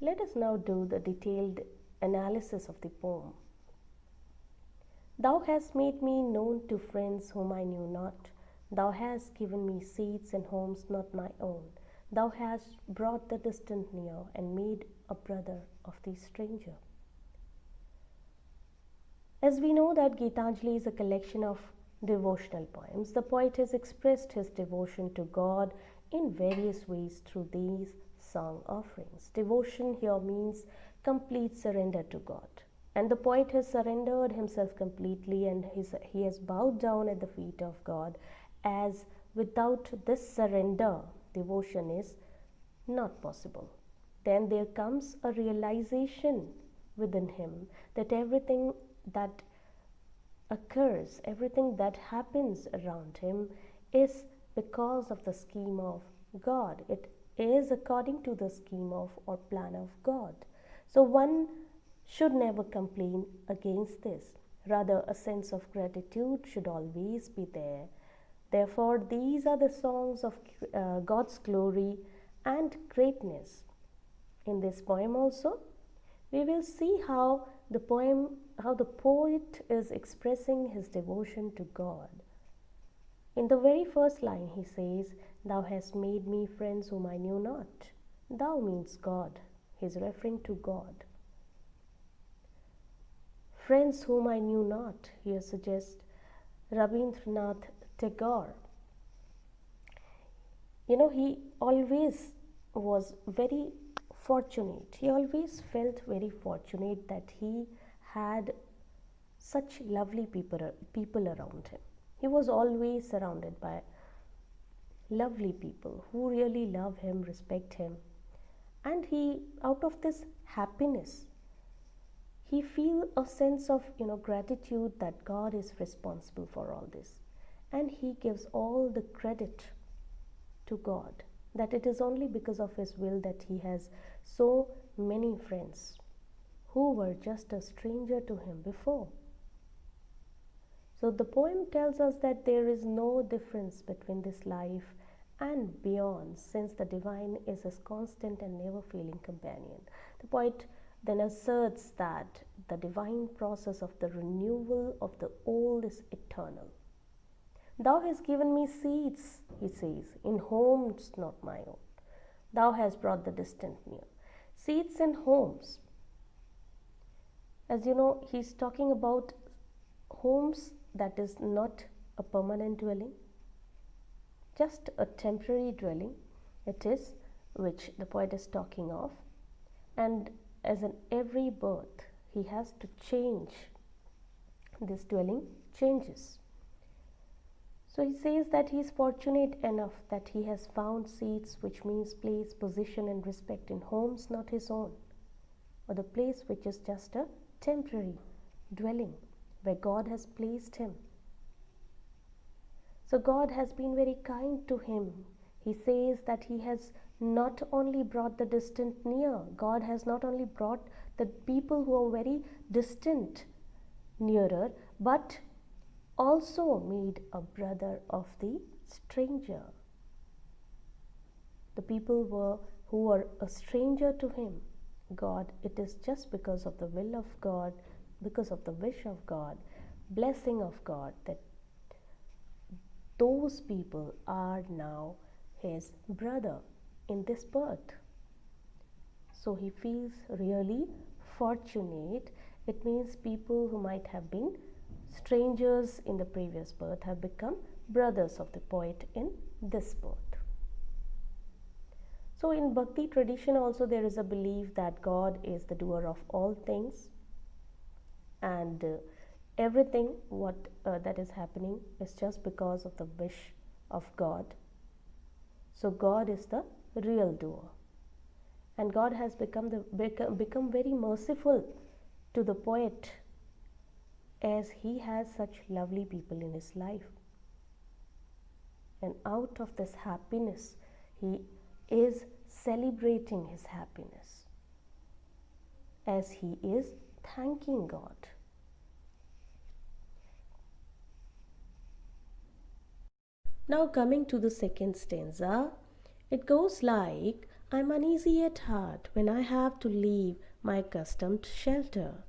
Let us now do the detailed analysis of the poem. Thou hast made me known to friends whom I knew not. Thou hast given me seats and homes not my own. Thou hast brought the distant near and made a brother of the stranger. As we know that Gitanjali is a collection of devotional poems, the poet has expressed his devotion to God in various ways through these song offerings. Devotion here means complete surrender to God. And the poet has surrendered himself completely, and he has bowed down at the feet of God, as without this surrender, devotion is not possible. Then there comes a realization within him that everything that occurs, everything that happens around him is because of the scheme of God. It is according to the scheme of or plan of God. So one should never complain against this. Rather, a sense of gratitude should always be there. Therefore, these are the songs of God's glory and greatness. In this poem also, we will see how the poet is expressing his devotion to God. In the very first line, he says, "Thou hast made me friends whom I knew not." Thou means God. He is referring to God. Friends whom I knew not, here suggests Rabindranath Tagore. He always was very fortunate. He always felt very fortunate that he had such lovely people around him. He was always surrounded by lovely people who really love him, respect him. And he, out of this happiness, he feels a sense of gratitude that God is responsible for all this, and he gives all the credit to God, that it is only because of his will that he has so many friends who were just a stranger to him before. So the poem tells us that there is no difference between this life and beyond, since the divine is his constant and never failing companion. The poet then asserts that the divine process of the renewal of the old is eternal. Thou hast given me seats, he says, in homes not my own. Thou hast brought the distant near. Seats and homes. As you know, he's talking about homes that is not a permanent dwelling, just a temporary dwelling it is, which the poet is talking of. And as in every birth, he has to change. This dwelling changes. So he says that he is fortunate enough that he has found seats, which means place, position and respect, in homes not his own, or the place which is just a temporary dwelling where God has placed him. So God has been very kind to him. He says that he has not only brought the distant near, God has not only brought the people who are very distant nearer, but also made a brother of the stranger. The people who were a stranger to him, God, it is just because of the will of God, because of the wish of God, blessing of God, that those people are now his brother in this birth. So he feels really fortunate. It means people who might have been strangers in the previous birth have become brothers of the poet in this birth. So in Bhakti tradition also there is a belief that God is the doer of all things, and everything that is happening is just because of the wish of God. So God is the real doer, and God has become very merciful to the poet, as he has such lovely people in his life. And out of this happiness, he is celebrating his happiness, as he is thanking God. Now coming to the second stanza, it goes like, I'm uneasy at heart when I have to leave my accustomed shelter.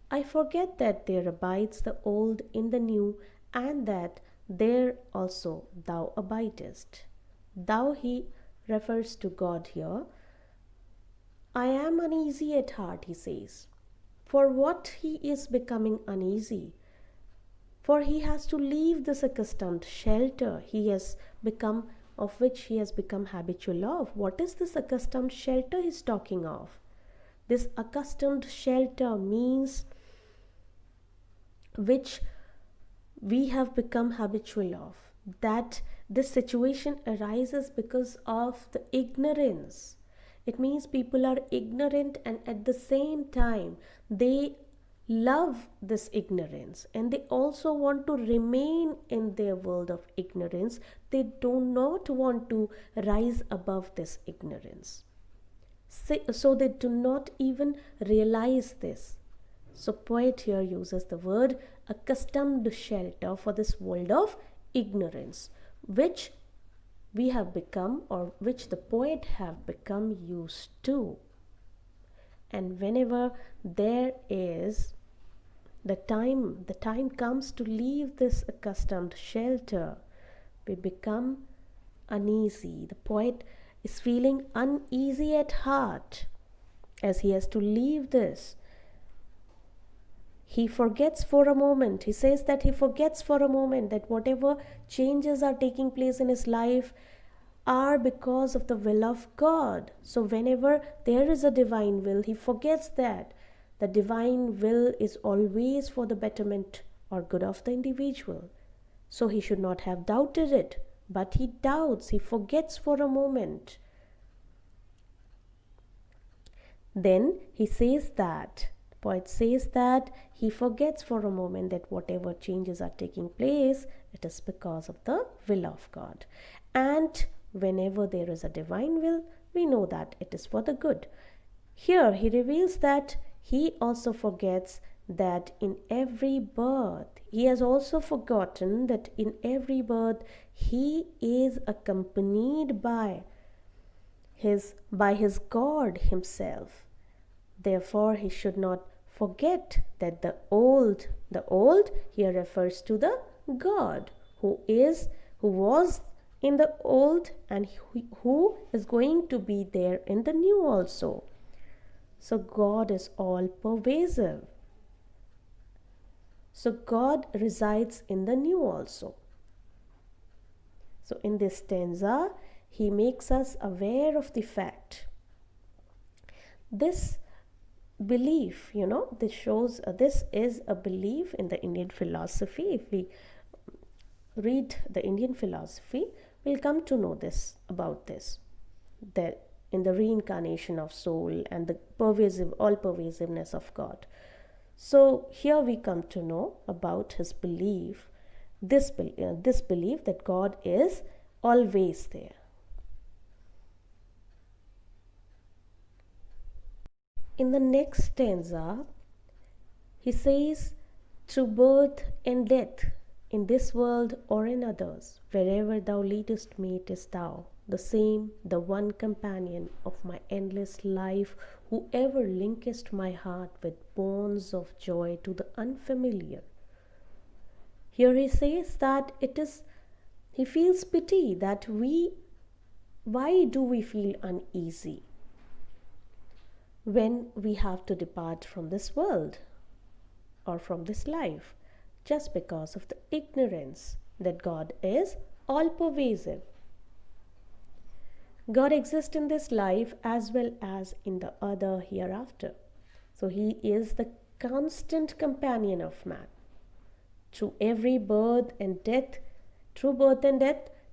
I forget that there abides the old in the new, and that there also thou abidest. Thou, he refers to God here. I am uneasy at heart, he says. For what he is becoming uneasy? For he has to leave this accustomed shelter he has become, of which he has become habitual of. What is this accustomed shelter he's talking of? This accustomed shelter means which we have become habitual of. That this situation arises because of the ignorance. It means people are ignorant, and at the same time they love this ignorance, and they also want to remain in their world of ignorance. They do not want to rise above this ignorance. So they do not even realize this. So poet here uses the word accustomed shelter for this world of ignorance, which we have become, or which the poet have become used to. And whenever there is the time comes to leave this accustomed shelter, we become uneasy. The poet is feeling uneasy at heart as he has to leave this. He forgets for a moment, he says that he forgets for a moment that whatever changes are taking place in his life are because of the will of God. So whenever there is a divine will, he forgets that the divine will is always for the betterment or good of the individual. So he should not have doubted it, but he doubts, he forgets for a moment. Then he says that, the poet says that he forgets for a moment that whatever changes are taking place, it is because of the will of God. And whenever there is a divine will, we know that it is for the good. Here he reveals that he also forgets that in every birth, he has also forgotten that in every birth he is accompanied by his God himself. Therefore he should not forget that the old here refers to the God who was in the old, and who is going to be there in the new also. So God is all pervasive. So God resides in the new also. So in this stanza, he makes us aware of the fact. This belief, this shows this is a belief in the Indian philosophy. If we read the Indian philosophy, we'll come to know this about this, that in the reincarnation of soul and the all pervasiveness of God. So here we come to know about his belief, this belief that God is always there. In the next stanza, he says, through birth and death, in this world or in others, wherever thou leadest me, 'tis thou, the same, the one companion of my endless life, who ever linkest my heart with bonds of joy to the unfamiliar. Here he says that he feels pity that why do we feel uneasy when we have to depart from this world or from this life? Just because of the ignorance that God is all pervasive. God exists in this life as well as in the other hereafter. So he is the constant companion of man. Through every birth and death,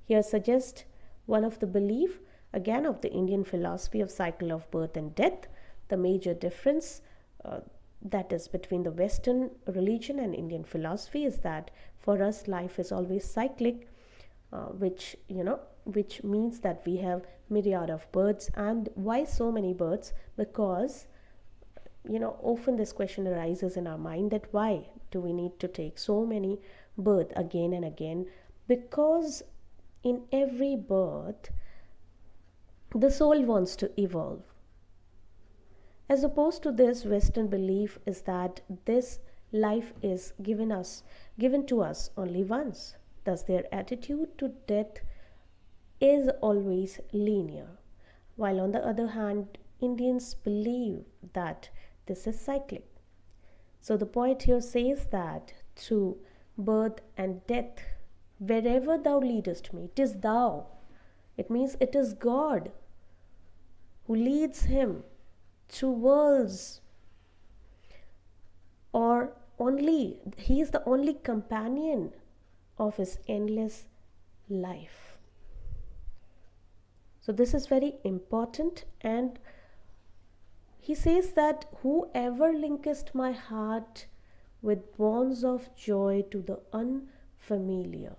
here suggests one of the belief, again, of the Indian philosophy of cycle of birth and death. The major difference that is between the Western religion and Indian philosophy is that for us life is always cyclic, which means that we have myriad of births. And why so many births? Because often this question arises in our mind, that why do we need to take so many births again and again? Because in every birth The soul wants to evolve. As opposed to this, Western belief is that this life is given to us only once. Thus, their attitude to death is always linear. While on the other hand, Indians believe that this is cyclic. So the poet here says that through birth and death, wherever thou leadest me, 'tis thou. It means it is God who leads him through worlds, or only he is the only companion of his endless life. So this is very important, and he says that whoever linkest my heart with bonds of joy to the unfamiliar.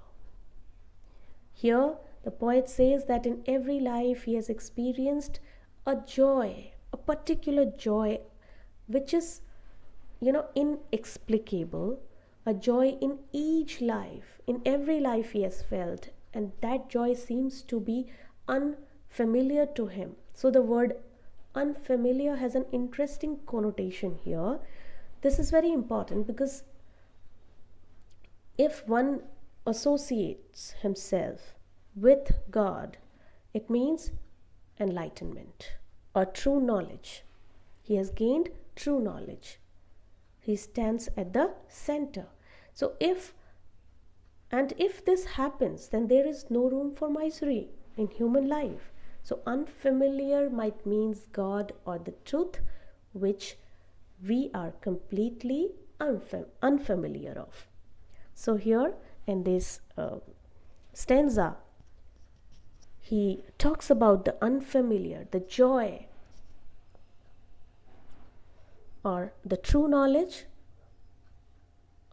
Here the poet says that in every life he has experienced a joy, a particular joy which is, inexplicable, a joy in each life, in every life he has felt, and that joy seems to be unfamiliar to him. So the word unfamiliar has an interesting connotation here. This is very important because if one associates himself with God, it means enlightenment or true knowledge. He has gained true knowledge. He stands at the center. So if this happens, then there is no room for misery in human life. So unfamiliar might means God or the truth which we are completely unfamiliar of. So here in this stanza, he talks about the unfamiliar, the joy, or the true knowledge,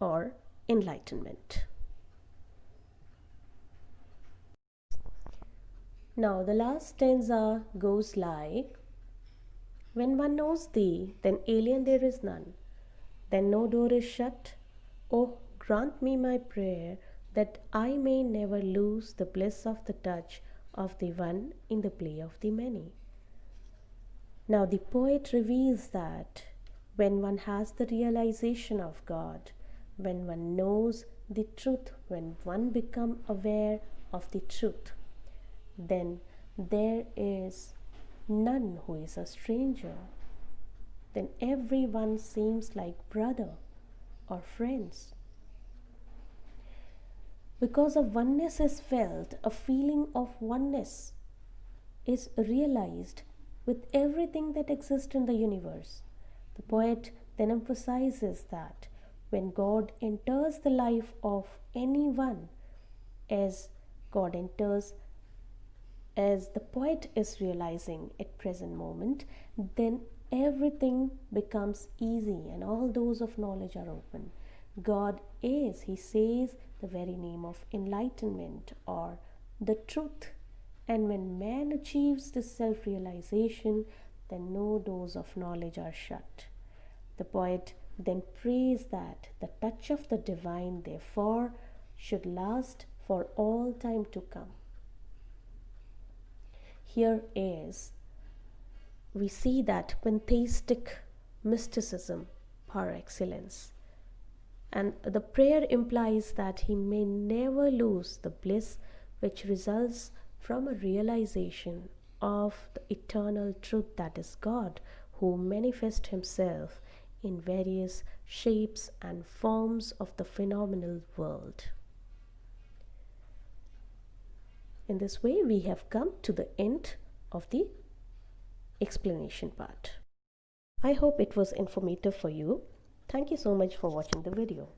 or enlightenment. Now the last stanza goes like, when one knows thee, then alien there is none, then no door is shut. Oh, grant me my prayer, that I may never lose the bliss of the touch of the one in the play of the many. Now the poet reveals that when one has the realization of God, when one knows the truth, when one becomes aware of the truth, then there is none who is a stranger. Then everyone seems like brother or friends. Because a oneness is felt, a feeling of oneness is realized with everything that exists in the universe. The poet then emphasizes that when God enters the life of anyone, as God enters, as the poet is realizing at present moment, then everything becomes easy and all doors of knowledge are open. God is, he says, the very name of enlightenment or the truth. And when man achieves this self-realization, then no doors of knowledge are shut. The poet then prays that the touch of the divine, therefore, should last for all time to come. Here is, we see that pantheistic mysticism par excellence. And the prayer implies that he may never lose the bliss which results from a realization of the eternal truth, that is God, who manifests himself in various shapes and forms of the phenomenal world. In this way, we have come to the end of the explanation part. I hope it was informative for you. Thank you so much for watching the video.